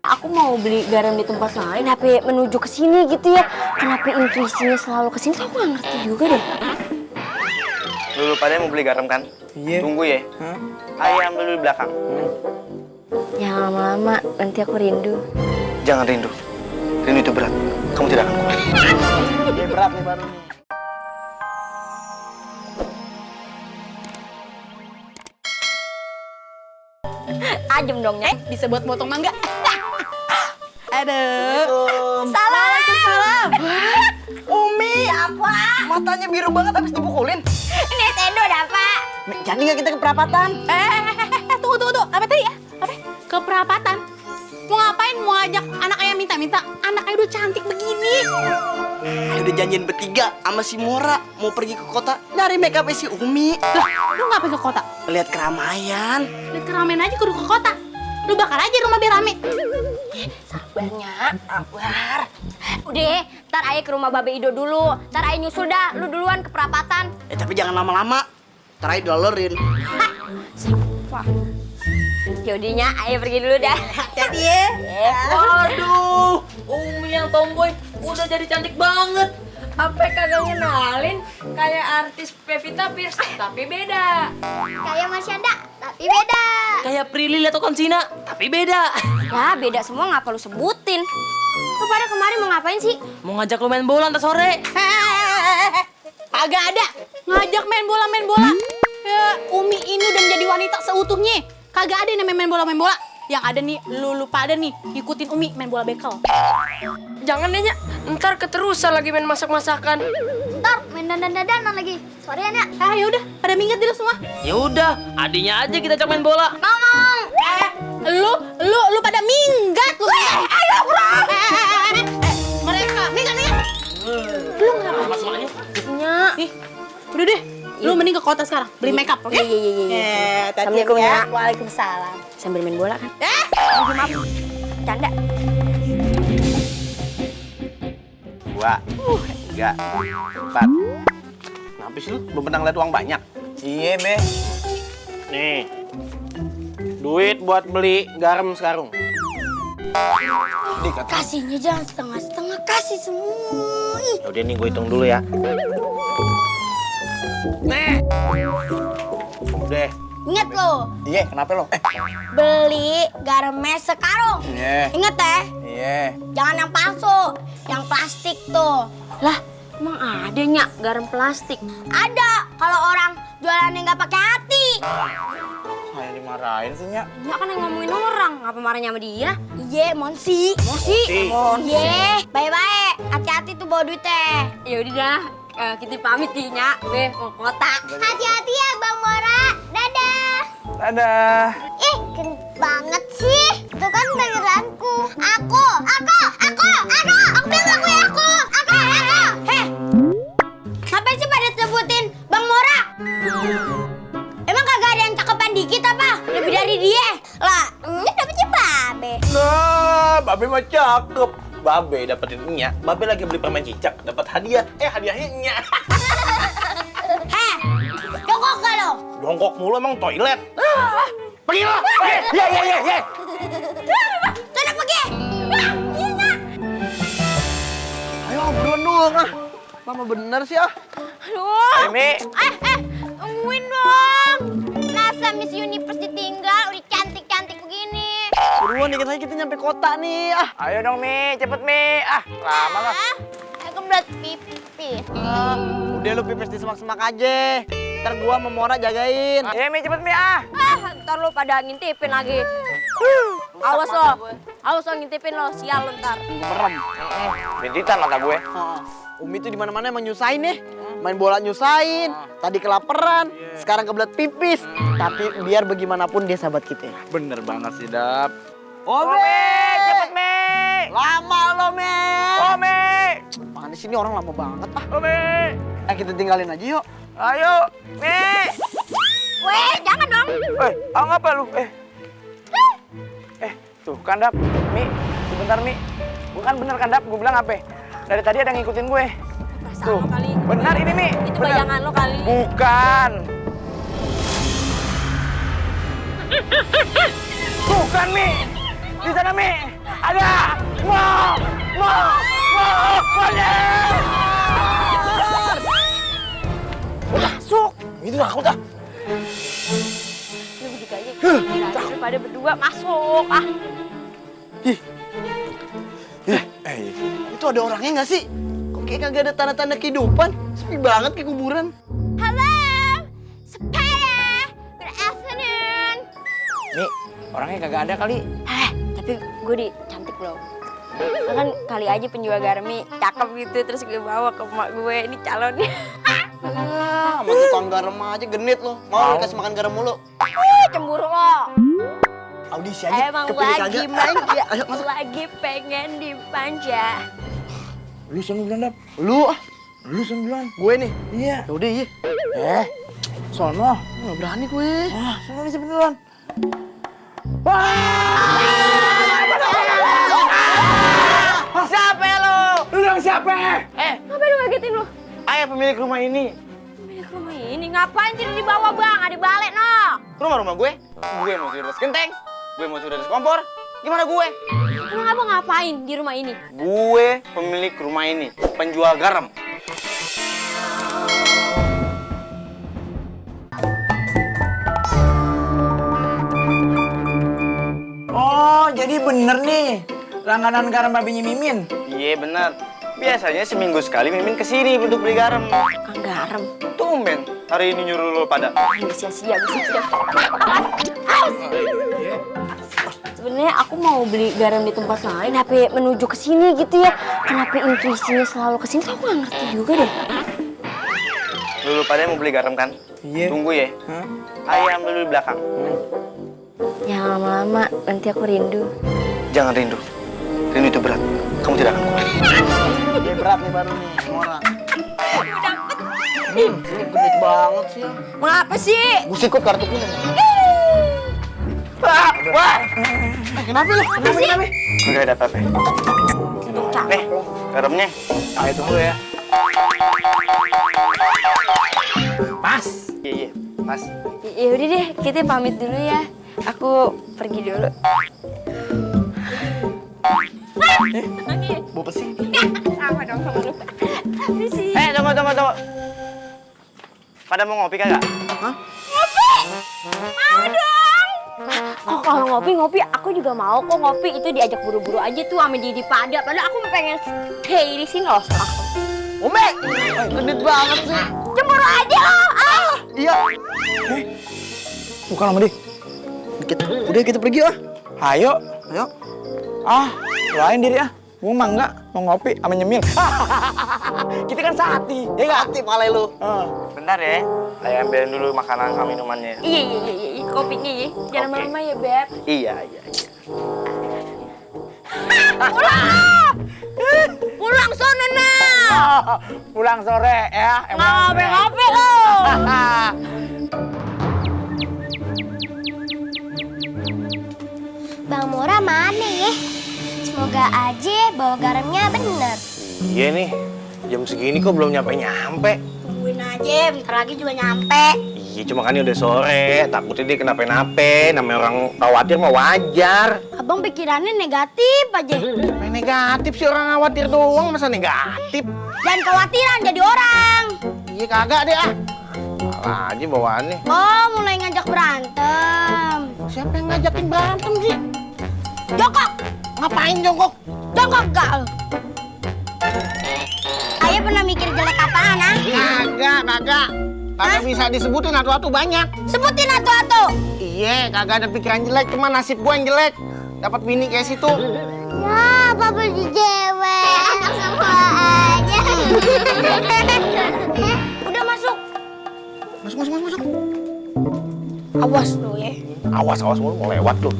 aku mau beli garam di tempat lain, HP menuju ke sini gitu ya. Kenapa intuisinya selalu ke sini? Aku nggak ngerti juga deh. Lu pada mau beli garam kan? Iya. Tunggu ya. Ayo ambil dulu di belakang. Jangan lama-lama, nanti aku rindu. Jangan rindu. Rindu itu berat. Kamu tidak akan kuat. Ini berat nih baru nih. Ajem dong ya. Bisa buat motong mangga. Aduh. Assalamualaikum. Salam. Umi, apa? Matanya biru banget habis dipukulin. Ini Tendo dah, Pak. Jadi nggak kita ke perapatan? Tunggu. Apa tadi ya? Apa? Keperapatan. Mau ngapain? Mau ngajak anak ayah minta-minta? Anak ayah udah cantik begini. Ayo udah janjian bertiga sama si Mora mau pergi ke kota nyari make-up si Umi. Lah, lu ngapain ke kota? Lihat keramaian. Lihat keramaian aja kudu ke kota. Lu bakar aja rumah biar rame. Sabarnya, sabar. Udah, ntar ayah ke rumah Babe Ido dulu. Ntar ayah nyusul dah, lu duluan ke perapatan. Tapi jangan lama-lama. Ntar ayo dolerin. Wah. Yaudinya, ayah pergi dulu dah. Jadi ya. Waduh, Umi yang tomboy udah jadi cantik banget. Apa kagak ngenalin kayak artis Pevita Pierce, tapi beda. Kayak Mas Yanda, tapi beda. Kayak Prilly atau Konsina, tapi beda. Ya, beda semua ngapa lu sebutin. Lu pada kemarin mau ngapain sih? Mau ngajak lu main bola ntar sore. Agak ada. Ngajak main bola. Ya, Umi ini udah menjadi wanita seutuhnya. Kagak ada yang namanya main bola. Yang ada nih, lu pada nih ikutin Umi main bola bekel. Jangan deh, Nya. Ntar keterusan lagi main masak-masakan. Ntar main dandan-dandanan lagi. Sorean ya. Ya udah, pada minggat dulu semua. Ya udah, adinya aja kita ajak main bola. Ngomong. Lu pada minggat lu. Ayo, bro. Mereka minggat. Lu ngapa Masalahnya. Nya. Ih, udah deh. Lu mending ke kota sekarang, beli makeup, oke? Iya. Assalamualaikum ya. Waalaikumsalam. Sambil main bola kan? Maaf. Canda. 2, 3, 4. Kenapa sih lu? Belum pernah ngeliat uang banyak? Iya, Be. Nih. Duit buat beli garam sekarung. Kasihnya jangan setengah-setengah, kasih semua. Ih. Udah nih gue hitung dulu ya. Nih. Udah. Ingat lo, Iya, kenapa lo? beli garamnya sekarung. Iya. Ingat ya, Iya. jangan yang palsu, yang plastik tuh. Lah, emang ada Nyak garam plastik? Ada, kalau orang jualannya nggak pakai hati. Saya dimarahin sih, Nya. Nyak kan yang ngomongin orang, ngapa marahnya sama dia? Iya, Monsi. Monsi? Monsi. Iya, bye-bye. Hati-hati tuh bawa duitnya. Yaudah dah, kita pamit nih Nyak. Be, mau kota. Hati-hati ya Bang Mora. Dadah. Dadah. Ih, keren banget sih. Itu kan beneranku. Aku bilang aku. Heh, ngapain sih pada sebutin Bang Mora? Emang kagak ada yang cakepan dikit apa? Lebih dari dia? Lah, ini dapetnya Babe. Nah, Babe mah cakep. Babe dapetin Nya. Babe lagi beli permen cicak, dapat hadiah. Hadiahnya Nya. Heh, jongkok gak lo? Jongkok mulu emang toilet. Pergi lo. Ye. Sana pergi. Ayo, buruan dong, ah. Lama bener sih, ah. Aduh. Mi. Tungguin dong. Masa Miss Universe ditinggal udah cantik-cantik begini? Buruan, dikit lagi kita nyampe kota nih, ah. Ayo dong Mi, cepet Mi. Lama lah. Aku berat pipis. Udah lu pipis di semak-semak aja. Ntar gua sama Mora jagain. Mi cepet Mi. Ntar lo pada ngintipin lagi. Awas lo ngintipin lo, sial lo ntar. Merem. Bintitan mata gue. Umi tuh di mana-mana emang nyusahin nih. Main bola nyusahin. Tadi kelaparan, sekarang kebelet pipis. Tapi biar bagaimanapun dia sahabat kita. Bener banget sih, Dap. Ome, cepet Mi. lama lo, Me. Mi. Mana sini orang lama banget, ah. Mi. Kita tinggalin aja yuk. Ayo, Mi. Weh, jangan dong. Ngapa lu? Tuh kan Dap. Mi, sebentar Mi. Bukan bener kan Dap, gue bilang apa? Dari tadi ada yang ngikutin gue. Tuh, kali. benar ini Mi. Itu Benar. bayangan lo kali. Bukan. Tuh kan Mi. Di sana Mi. Ada! Monyet! Masuk. Itu takut ah. Lu begitu aja. Kira pada berdua masuk. Ah. Itu ada orangnya nggak sih? Kok kayak kagak ada tanda-tanda kehidupan? Sepi banget kayak kuburan. Halo. Sepeda. Good afternoon. Nih, orangnya kagak ada kali. Tapi gue cantik loh. Kan kali aja penjual garmi cakep gitu terus gue bawa ke emak gue ini calonnya. Sama tukang garam aja genit lo. Mau dikasih makan garam mulu. Cemburu lo. Audisi aja. Emang kepilih lagi kagak. manja, Ayo masuk. lagi pengen dimanja. Lu sana duluan, Dap. Lu sana duluan. gue nih. Iya. Yaudah iya. Sono. Nggak berani gue. Sono bisa beneran. Siapa ya lo? Lu dong siapa? Ngapain lu ngagetin lu? Ayah pemilik rumah ini. Pemilik rumah ini ngapain tidur di bawah bang? Ada balik no. Rumah gue? Gue mau tidur di atas genteng. Gue mau tidur di atas kompor. Gimana gue? Emang abang ngapain di rumah ini? Gue pemilik rumah ini. Penjual garam. Oh, jadi bener nih. Langganan garam babinya Mimin. Iya benar. Biasanya seminggu sekali Mimin kesini untuk beli garam. Kang garam. Tumben hari ini nyuruh lo pada. Nggak sia-sia, Sebenarnya aku mau beli garam di tempat lain, tapi menuju ke sini gitu ya. Kenapa intuisinya selalu ke sini? Aku nggak ngerti juga deh. Lo pada mau beli garam kan? Iya. Tunggu ya. Ayo ambil dulu di belakang. Jangan lama-lama, nanti aku rindu. Jangan rindu. Rindu itu berat. Kamu tidak akan kuat. Ini berat nih baru nih, semua orang. Ini gede banget sih. Mengapa sih? Gue sikut kartu kuning. Wah. Kenapa lu? Kenapa? Udah ada apa-apa. Nih, garamnya. Ayo tunggu ya. Pas. Iya, pas. Ya udah deh, kita pamit dulu ya. Aku pergi dulu. Bawa sih. Sama dong sama lu. Permisi. Tunggu. Pada mau ngopi kagak? Mau dong. Oh, kalau ngopi, aku juga mau kok ngopi. Itu diajak buru-buru aja tuh sama Didi Pada. Padahal aku pengen stay di sini loh. Ome! Genit banget sih. Cemburu aja loh. Ah. Iya. Bukan lama deh. Udah kita pergi lah. Ayo. Ah, Lain diri ah. Gue mah enggak mau ngopi sama nyemil. Kita kan sehati, ya enggak? hati palai lu. Bentar ya. Ayo ambilin dulu makanan sama minumannya. Iya, kopinya ya. Jangan Oke. lama-lama ya, Beb. Iya. Pulang sono nah. Pulang sore ya. Ngopi lo. Bang Mora mana ya? Semoga aja bawa garamnya bener. Iya nih. Jam segini kok belum nyampe. Tungguin aja, bentar lagi juga nyampe. Iya, cuma kan ini udah sore. Takutnya dia kenapa-napa. Namanya orang khawatir mah wajar. Abang pikirannya negatif aja. Apa negatif sih, orang khawatir doang, masa negatif? Jangan khawatiran jadi orang. Iya kagak deh ah. Salah aja bawaannya. Oh, mulai ngajak berantem. Siapa yang ngajakin berantem sih? Jongkok. Ngapain jongkok? Jongkok gak? Ayah pernah mikir jelek apaan, ah? Kagak. Kagak bisa disebutin atu-atu banyak. Sebutin atu-atu. Iya, kagak ada pikiran jelek, cuma nasib gua yang jelek. Dapat bini kayak situ. Ya, papa di cewek. Anak sama aja. Udah masuk. Masuk. Awas lu ya. Awas mau lewat lu.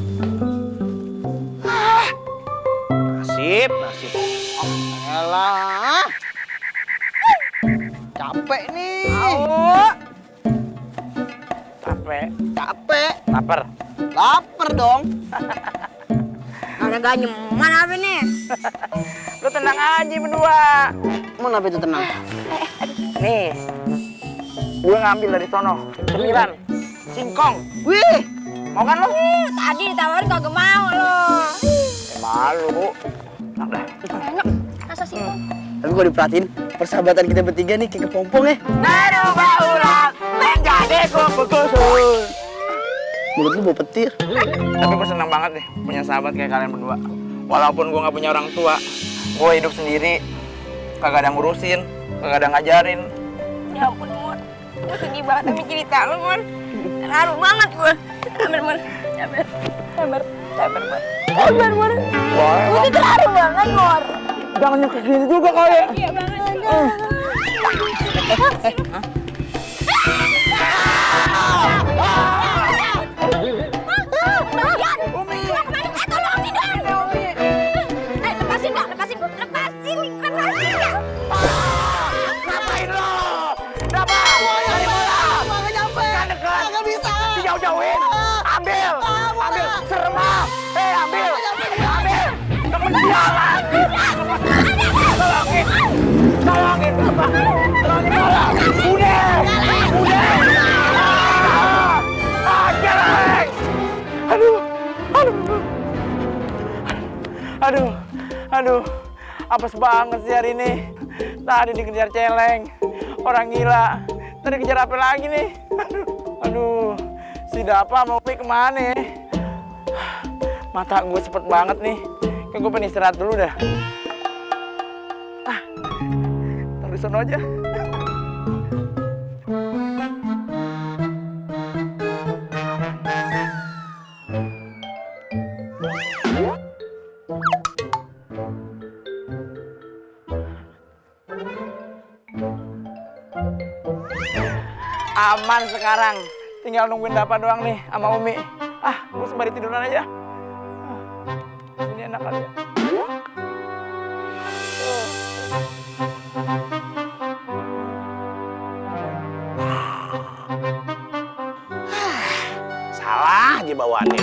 Nasib. Elah. Capek nih. Capek. Lapar dong. Ada gak nyeman apa nih? Lu tenang aja berdua. Mau apa itu tenang? Nih, gue ngambil dari sono. Cemilan, singkong. Wih, Mau kan lu? Tadi ditawarin kagak mau lo. Malu. Enak dah. Enak. Rasa singkong. Tapi kalau diperhatiin, persahabatan kita bertiga nih kayak kepompong ya. Berubah ulang menjadi kupu-kupu. Mulut lu bau petir. Tapi gue senang banget nih punya sahabat kayak kalian berdua. Walaupun gue nggak punya orang tua, gue hidup sendiri, kagak ada ngurusin, kagak ada ngajarin. Ya ampun, Mon. Gue sedih banget sama cerita lu, Mon. Terharu banget gue. Sabar, Mon. Sabar. Sabar. Sabar, Mon. Sabar, Mon. Gue tuh terharu banget, Mon. Jangan nyekek gini juga kali. Iya banget. Umi. Tolongin dong. Lepasin, Pak. Lepasin. Ngapain lo? Dapat. Cari bola. Nggak nyampe. Nggak bisa. Dijauh-jauhin. Ambil. Ambil. Serem ah. Ambil. Ambil. Temen jalan. Tolongin. Tolongin Bapak. Tolongin bola. Udah. Jelek. Aduh. Apes banget sih hari ini. Tadi dikejar celeng. Orang gila. Tadi kejar apa lagi nih? Aduh. Si Dapa mau pergi kemana? Mata gue cepet banget nih. Kayak gue pengen istirahat dulu dah. Taruh di sono aja. Aman sekarang. Tinggal nungguin Dapa doang nih sama Umi. Gue sembari tiduran aja. Ini enak kali ya. Salah aja bawaannya.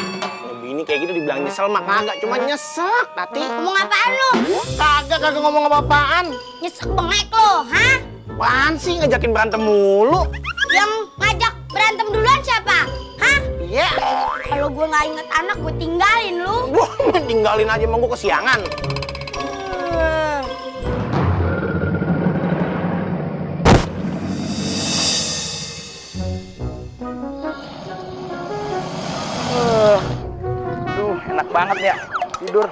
Ini kayak gitu dibilang nyesel mah kagak, cuma nyesek Tati. Ngomong apaan lu? Kagak ngomong apa-apaan. Nyesek bengek lo, hah? Apaan sih ngajakin berantem mulu? Yang ngajak berantem duluan siapa? Hah? Iya. Kalau gue nggak inget anak, gue tinggalin lu. Wah, tinggalin aja emang gua kesiangan. Duh, enak banget ya tidur.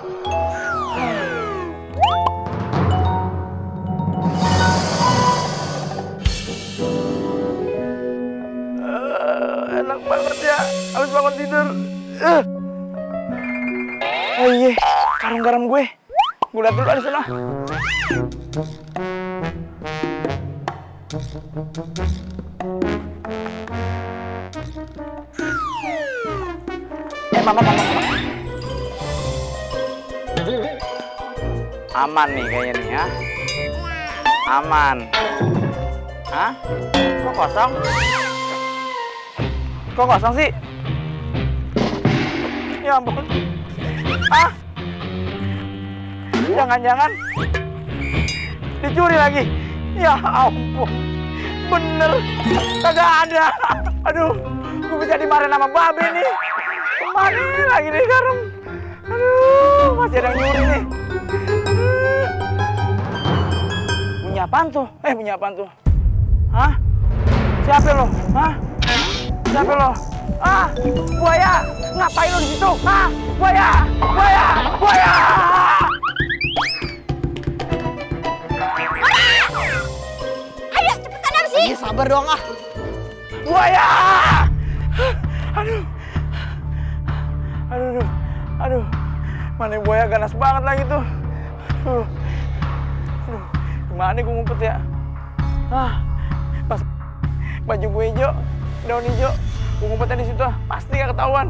Enak banget ya, habis bangun tidur. Oh iya, karung garam gue liat dulu di sana. Mama. Aman nih kayaknya nih ya. Aman. Hah? Kok kosong? Kok kosong sih? Ya ampun. Jangan-jangan dicuri lagi. Ya ampun. Bener. Kagak ada. Aduh, gue bisa dimarahin sama babe nih. Kemana lagi nih garam? Aduh, masih ada yang nyuri nih. Bunyi apaan tuh? Bunyi apaan tuh? Hah? Siapa lo? Hah? Siapa lo? Buaya! Ngapain lo di situ? Buaya! Ayo, cepetan apa sih? Ih, sabar doang Buaya! Aduh. Mana buaya ganas banget lagi tuh. Aduh. Gimana gue ngumpet ya? Pas baju gue hijau, daun hijau, gue ngumpetnya di situ pasti gak ketahuan.